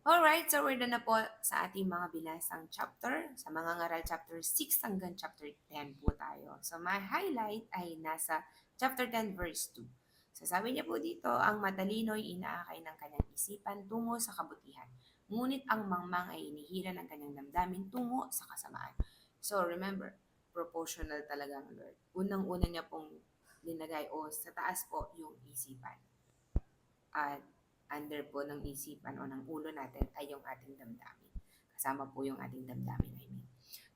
Alright, so we're done na po sa ating mga binasang chapter. Sa mga ngaral chapter 6 hanggang chapter 10 po tayo. So my highlight ay nasa chapter 10 verse 2. So sabi niya po dito, ang matalino'y inaakay ng kanyang isipan tungo sa kabutihan. Ngunit ang mangmang ay inihila ng kanyang damdamin tungo sa kasamaan. So remember, proportional talaga ang Lord. Unang-una niya pong linagay o sa taas po yung isipan. At under po ng isipan o ng ulo natin ay yung ating damdamin. Kasama po yung ating damdamin, I mean.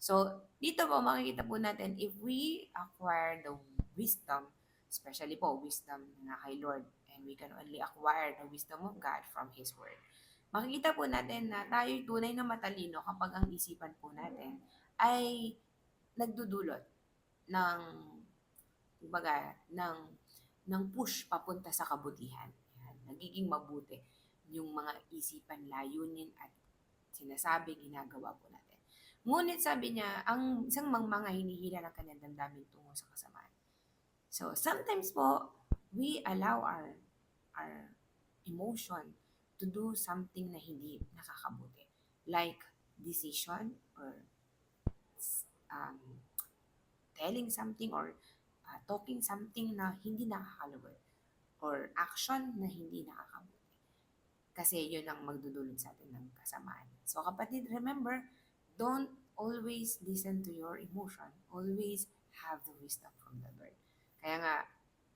So, dito po makikita po natin if we acquire the wisdom, especially po wisdom na kay Lord, and we can only acquire the wisdom of God from His Word. Makikita po natin na tayo'y tunay na matalino kapag ang isipan po natin ay nagdudulot ng kumbaga, ng push papunta sa kabutihan. Yan, nagiging mabuti yung mga isipan, layunin at sinasabi, ginagawa po natin. Ngunit sabi niya, ang isang mangmanga hinihila ng kanyang damdamin tungo sa kasamaan. So, sometimes po, we allow our emotion to do something na hindi nakakabuti. Like decision or um, telling something or talking something na hindi nakakalugot or action na hindi nakakabuti. Kasi yun ang magdudulot sa atin ng kasamaan. So kapatid, remember, don't always listen to your emotion. Always have the wisdom from the Lord. Kaya nga,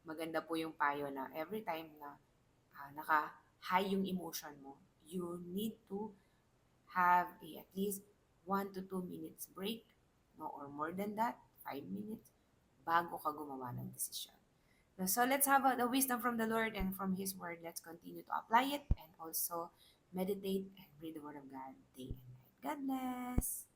maganda po yung payo na every time na naka-high yung emotion mo, you need to have at least 1 to 2 minutes break, no, or more than that, 5 minutes, bago ka gumawa ng desisyon. So let's have the wisdom from the Lord and from His Word. Let's continue to apply it and also meditate and read the Word of God day and night. God bless!